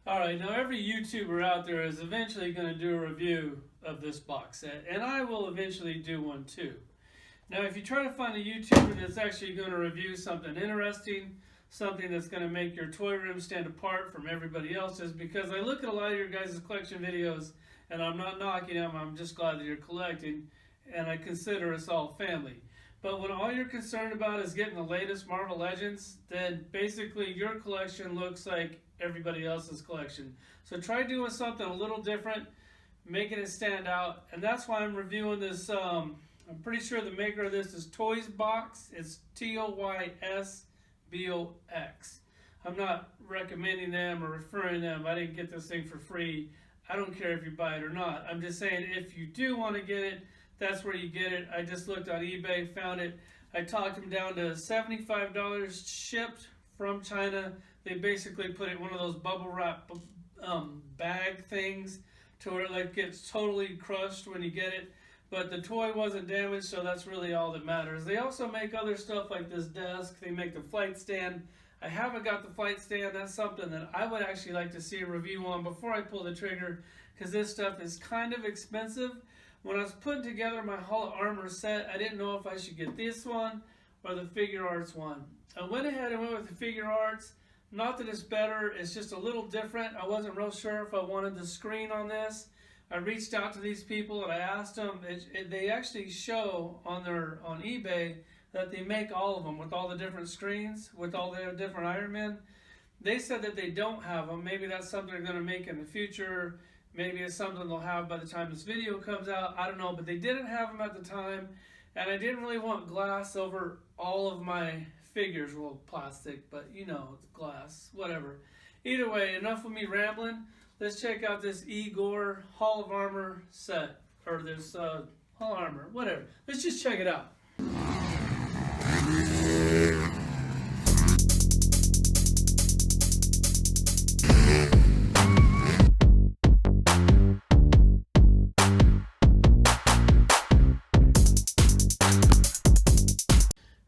Alright, now every YouTuber out there is eventually going to do a review of this box set, and I will eventually do one too. Now if you try to find a YouTuber that's actually going to review something interesting, something that's going to make your toy room stand apart from everybody else's, because I look at a lot of your guys' collection videos, and I'm not knocking them, I'm just glad that you're collecting, and I consider us all family. But when all you're concerned about is getting the latest Marvel Legends, then basically your collection looks like everybody else's collection. So try doing something a little different, making it stand out, and that's why I'm reviewing this. I'm pretty sure the maker of this is Toysbox. It's Toysbox. I'm not recommending them or referring them. I didn't get this thing for free. I don't care if you buy it or not. I'm just saying if you do want to get it, that's where you get it. I just looked on eBay, found it. I talked them down to $75 shipped from China. They basically put it in one of those bubble wrap bag things to where it like gets totally crushed when you get it. But the toy wasn't damaged, so that's really all that matters. They also make other stuff like this desk. They make the flight stand. I haven't got the flight stand. That's something that I would actually like to see a review on before I pull the trigger, because this stuff is kind of expensive. When I was putting together my Hall of Armor set, I didn't know if I should get this one or the Figure Arts one. I went ahead and went with the Figure Arts. Not that it's better, it's just a little different. I wasn't real sure if I wanted the screen on this. I reached out to these people and I asked them. They actually show on eBay that they make all of them with all the different screens, with all the different Iron Men. They said that they don't have them. Maybe that's something they're going to make in the future. Maybe it's something they'll have by the time this video comes out. I don't know, but they didn't have them at the time. And I didn't really want glass over all of my figures. Well, plastic, but you know, it's glass, whatever. Either way, enough of me rambling. Let's check out this Igor Hall of Armor set. Or this Hall of Armor, whatever. Let's just check it out.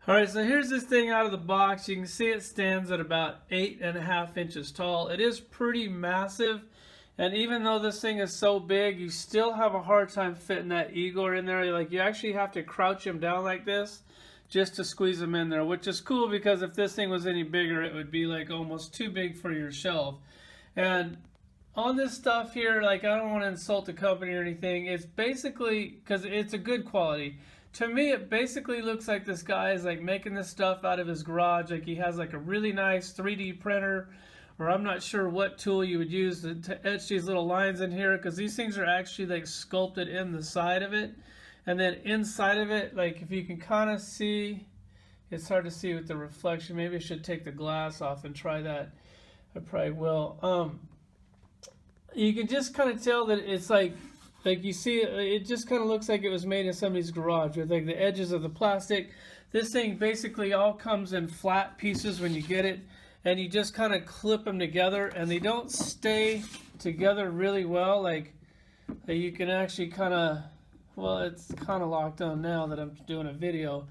Alright, so here's this thing out of the box. You can see it stands at about 8.5 inches tall. It is pretty massive, and even though this thing is so big, you still have a hard time fitting that Igor in there. Like, you actually have to crouch him down like this just to squeeze him in there, which is cool because if this thing was any bigger, it would be like almost too big for your shelf. And on this stuff here, like, I don't want to insult the company or anything. It's basically, because it's a good quality. To me, it basically looks like this guy is like making this stuff out of his garage. Like, he has like a really nice 3D printer, or I'm not sure what tool you would use to etch these little lines in here, because these things are actually like sculpted in the side of it. And then inside of it, like, if you can kind of see, it's hard to see with the reflection. Maybe I should take the glass off and try that. I probably will. You can just kind of tell that it's like you see, it just kind of looks like it was made in somebody's garage with like the edges of the plastic. This thing basically all comes in flat pieces when you get it, and you just kind of clip them together, and they don't stay together really well. Like you can actually kind of, well, it's kind of locked on now that I'm doing a video,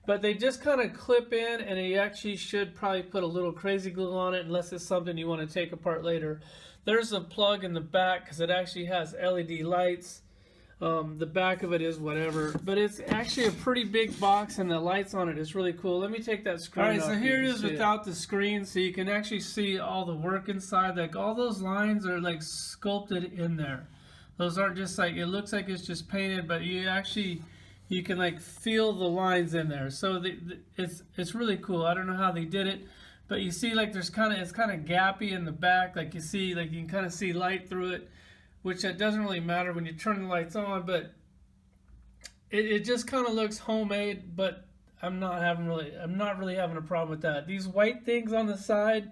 but they just kind of clip in, and you actually should probably put a little crazy glue on it unless it's something you want to take apart later. There's a plug in the back because it actually has LED lights. The back of it is whatever, but it's actually a pretty big box, and the lights on it is really cool. Let me take that screen off. All right, so here it is without the screen, so you can actually see all the work inside. Like, all those lines are like sculpted in there. Those aren't just like, it looks like it's just painted, but you can like feel the lines in there. So it's really cool. I don't know how they did it. But you see, like, it's kind of gappy in the back. Like, you see, like, you can kind of see light through it, which that doesn't really matter when you turn the lights on. But it just kind of looks homemade. But I'm not really having a problem with that. These white things on the side,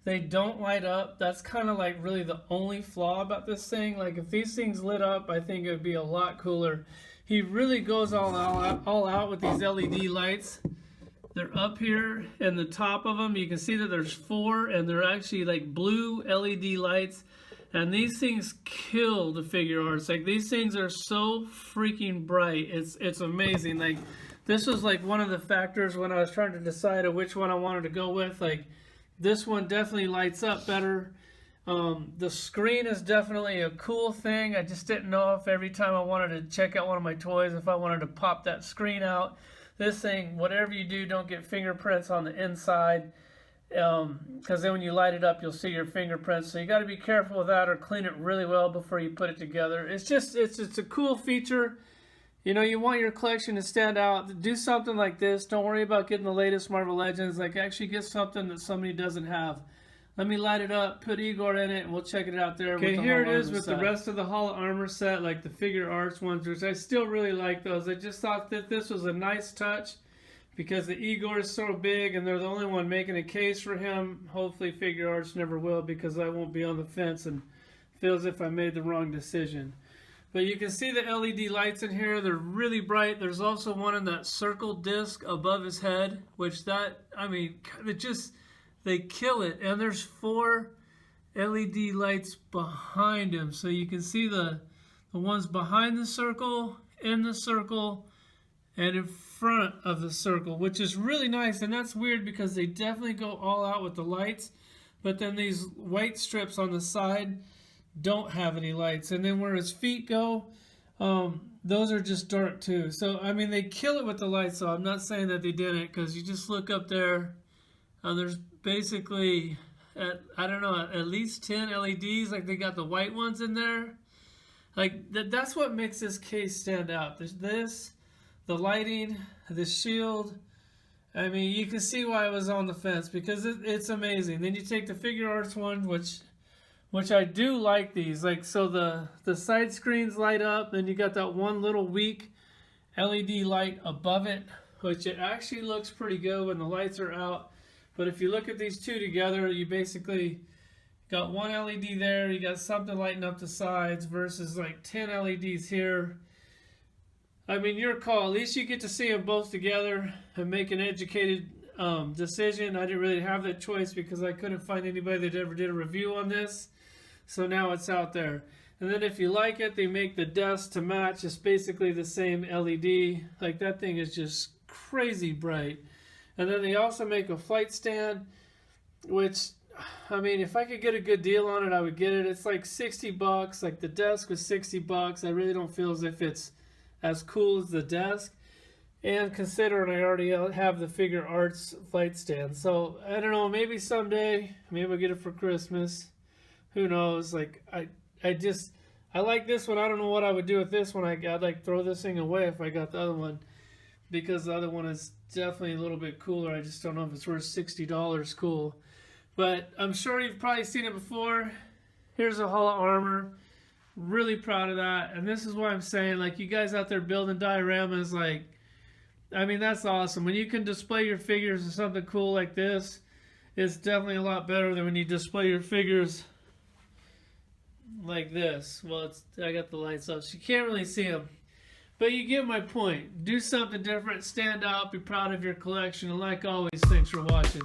they don't light up. That's kind of like really the only flaw about this thing. Like, if these things lit up, I think it would be a lot cooler. He really goes all out with these LED lights. They're up here, and the top of them, you can see that there's 4, and they're actually like blue LED lights. And these things kill the Figure Arts. Like, these things are so freaking bright. It's amazing. Like, this was like one of the factors when I was trying to decide which one I wanted to go with. Like, this one definitely lights up better. The screen is definitely a cool thing. I just didn't know if every time I wanted to check out one of my toys, if I wanted to pop that screen out. This thing, whatever you do, don't get fingerprints on the inside, because then when you light it up, you'll see your fingerprints. So you got to be careful with that, or clean it really well before you put it together. It's a cool feature. You know, you want your collection to stand out. Do something like this. Don't worry about getting the latest Marvel Legends. Like, actually get something that somebody doesn't have. Let me light it up, put Igor in it, and we'll check it out there. Okay, here it is with the rest of the Hall of Armor set, like the figure arts ones, which I still really like those. I just thought that this was a nice touch because the Igor is so big and they're the only one making a case for him. Hopefully figure arts never will, because I won't be on the fence and feel as if I made the wrong decision. But you can see the LED lights in here. They're really bright. There's also one in that circle disc above his head, which I mean, they kill it. And there's 4 LED lights behind him. So you can see the ones behind the circle, in the circle, and in front of the circle, which is really nice. And that's weird because they definitely go all out with the lights. But then these white strips on the side don't have any lights, and then where his feet go, those are just dark too. So I mean, they kill it with the lights. So I'm not saying that they didn't, because you just look up there, there's basically I don't know, at least 10 LEDs. Like, they got the white ones in there. Like that's what makes this case stand out. There's the lighting, the shield. I mean, you can see why I was on the fence, because it's amazing. Then you take the figure arts one, which I do like these. Like, so the side screens light up, then you got that one little weak LED light above it, which it actually looks pretty good when the lights are out. But if you look at these two together, you basically got one LED there, you got something lighting up the sides versus like 10 LEDs here. I mean, your call. At least you get to see them both together and make an educated decision. I didn't really have that choice because I couldn't find anybody that ever did a review on this. So now it's out there. And then if you like it, they make the desk to match. It's basically the same LED. Like, that thing is just crazy bright. And then they also make a flight stand, which, I mean, if I could get a good deal on it, I would get it. It's like $60. Like, the desk was $60. I really don't feel as if it's as cool as the desk. And considering I already have the figure arts flight stand. So, I don't know, maybe someday, maybe I'll get it for Christmas. Who knows? Like, I like this one. I don't know what I would do with this one. I'd like throw this thing away if I got the other one, because the other one is definitely a little bit cooler. I just don't know if it's worth $60 cool. But I'm sure you've probably seen it before. Here's a Hall of Armor. Really proud of that. And this is what I'm saying. Like, you guys out there building dioramas, like, I mean, that's awesome. When you can display your figures in something cool like this, it's definitely a lot better than when you display your figures like this. Well, I got the lights up, so you can't really see them. But you get my point. Do something different, stand out, be proud of your collection, and like always, thanks for watching.